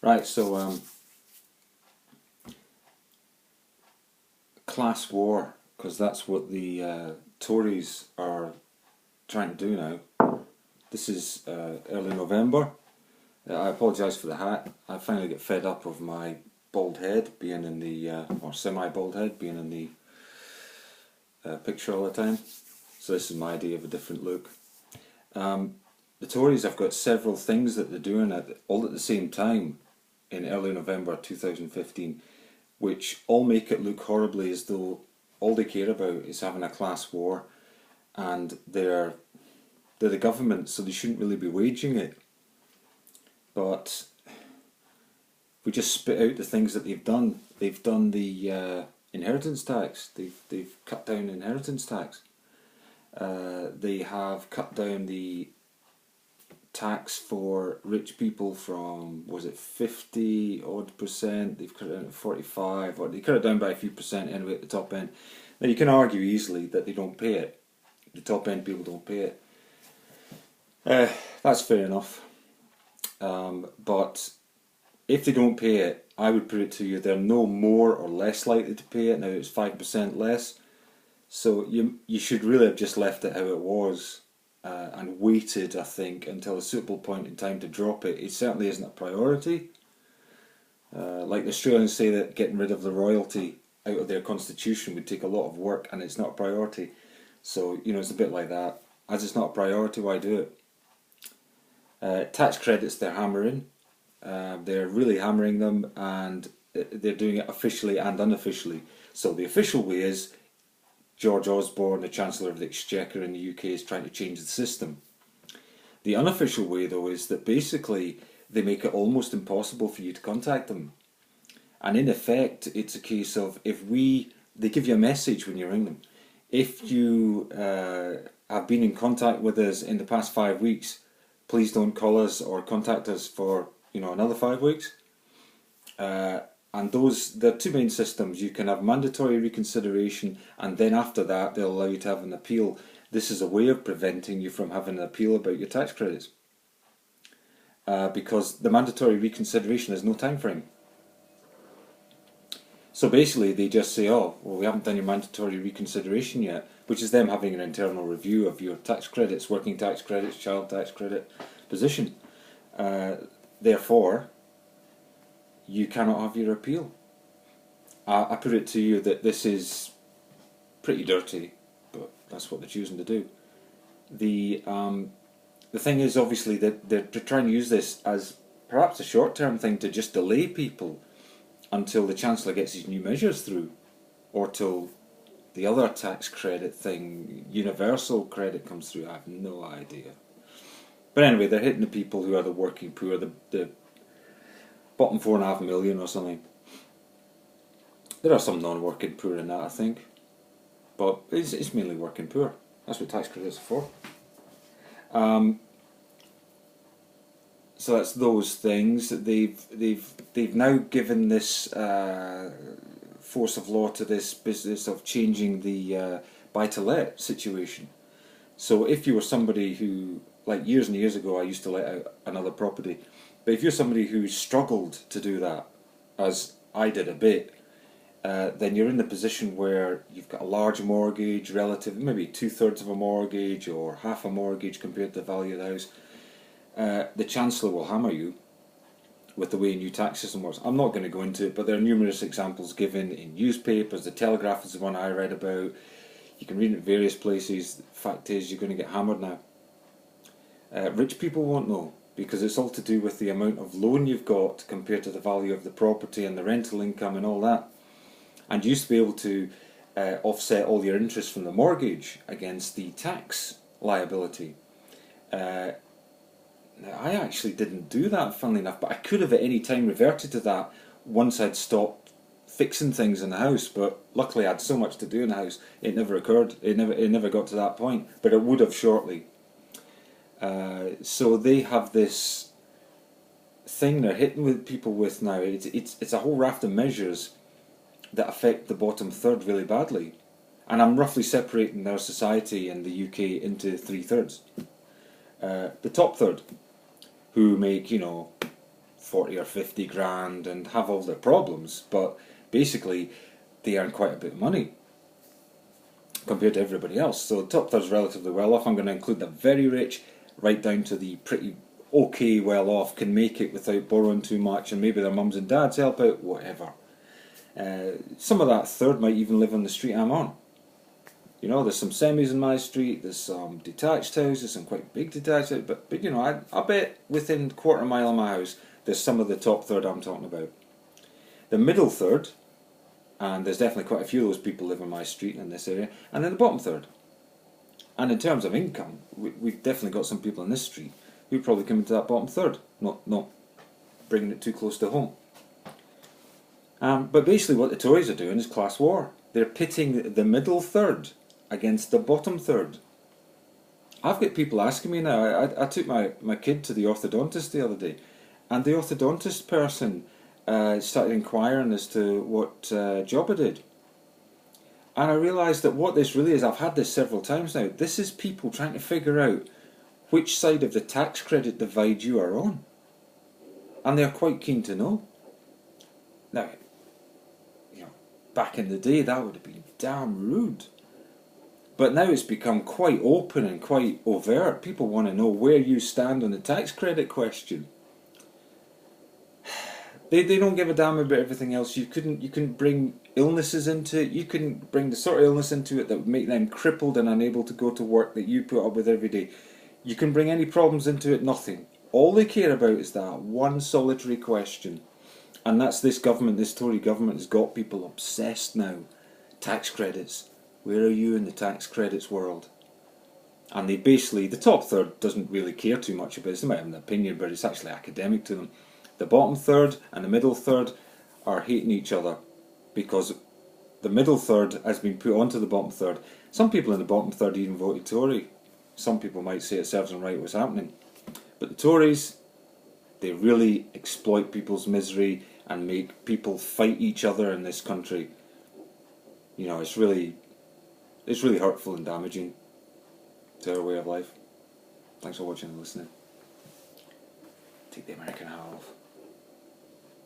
Right, so class war, because that's what the Tories are trying to do now. This is early November. I apologise for the hat. I finally get fed up of my bald head being in the, or semi-bald head being in the picture all the time. So this is my idea of a different look. The Tories have got several things that they're doing all at the same time in early November 2015, which all make it look horribly as though all they care about is having a class war, and they're the government, so they shouldn't really be waging it. But if we just spit out the things that they've done the inheritance tax. They've cut down inheritance tax. They have cut down the tax for rich people from, was it 50 odd percent? They've cut it down to 45, or they cut it down by a few percent anyway at the top end. Now you can argue easily that they don't pay it. The top end people don't pay it. That's fair enough. But if they don't pay it, I would put it to you, they're no more or less likely to pay it. Now it's 5% less. So you should really have just left it how it was and waited, I think, until a suitable point in time to drop it. It certainly isn't a priority. Like the Australians say that getting rid of the royalty out of their constitution would take a lot of work, and it's not a priority. So, it's a bit like that. As it's not a priority, why do it? Tax credits they're hammering. They're really hammering them, and they're doing it officially and unofficially. So the official way is George Osborne, the Chancellor of the Exchequer in the UK, is trying to change the system. The unofficial way, though, is that basically they make it almost impossible for you to contact them. And in effect, it's a case of they give you a message when you ring them. If you have been in contact with us in the past 5 weeks, please don't call us or contact us for another 5 weeks. And there are two main systems. You can have mandatory reconsideration, and then after that they'll allow you to have an appeal. This is a way of preventing you from having an appeal about your tax credits, because the mandatory reconsideration has no time frame. So basically they just say, oh, well, we haven't done your mandatory reconsideration yet, which is them having an internal review of your tax credits, working tax credits, child tax credit position. Therefore, you cannot have your appeal. I put it to you that this is pretty dirty, but that's what they're choosing to do. The thing is, obviously, that they're trying to use this as perhaps a short-term thing to just delay people until the Chancellor gets his new measures through, or till the other tax credit thing, universal credit, comes through. I have no idea. But anyway, they're hitting the people who are the working poor, the bottom 4.5 million or something. There are some non-working poor in that, I think, but it's mainly working poor. That's what tax credits are for. So that's those things. They've now given this force of law to this business of changing the buy-to-let situation. So if you were somebody who, like years and years ago, I used to let out another property, but if you're somebody who struggled to do that, as I did a bit, then you're in the position where you've got a large mortgage, maybe 2/3 of a mortgage or half a mortgage compared to the value of the house. The Chancellor will hammer you with the way new tax system works. I'm not going to go into it, but there are numerous examples given in newspapers. The Telegraph is the one I read about. You can read it in various places. The fact is, you're going to get hammered now. Rich people won't know, because it's all to do with the amount of loan you've got compared to the value of the property and the rental income and all that. And you used to be able to offset all your interest from the mortgage against the tax liability. I actually didn't do that, funnily enough, but I could have at any time reverted to that once I'd stopped fixing things in the house. But luckily I had so much to do in the house, it never occurred. It never got to that point, but it would have shortly. So they have this thing they're hitting with people with now. It's a whole raft of measures that affect the bottom third really badly, and I'm roughly separating our society in the UK into 3/3. The top third, who make 40 or 50 grand and have all their problems, but basically they earn quite a bit of money compared to everybody else. So the top third's relatively well off. I'm going to include the very rich right down to the pretty okay well off, can make it without borrowing too much, and maybe their mums and dads help out, whatever. Some of that third might even live on the street I'm on. You know, there's some semis in my street, there's some detached houses, some quite big detached houses, but you know, I bet within a quarter mile of my house there's some of the top third I'm talking about. The middle third, and there's definitely quite a few of those people live in my street in this area, and then the bottom third. And in terms of income, we've definitely got some people in this street who probably come into that bottom third, not bringing it too close to home. But basically what the Tories are doing is class war. They're pitting the middle third against the bottom third. I've got people asking me now, I took my kid to the orthodontist the other day, and the orthodontist person started inquiring as to what job I did. And I realised that what this really is, I've had this several times now, this is people trying to figure out which side of the tax credit divide you are on. And they're quite keen to know. Now, you know, back in the day that would have been damn rude. But now it's become quite open and quite overt. People want to know where you stand on the tax credit question. They don't give a damn about everything else. You couldn't bring illnesses into it. You couldn't bring the sort of illness into it that would make them crippled and unable to go to work that you put up with every day. You can bring any problems into it, nothing. All they care about is that one solitary question. And that's this government, this Tory government has got people obsessed now. Tax credits. Where are you in the tax credits world? And they basically, the top third doesn't really care too much about it. They might have an opinion, but it's actually academic to them. The bottom third and the middle third are hating each other because the middle third has been put onto the bottom third. Some people in the bottom third even voted Tory. Some people might say it serves them right what's happening. But the Tories, they really exploit people's misery and make people fight each other in this country. You know, it's really hurtful and damaging to our way of life. Thanks for watching and listening. Take the American hat off.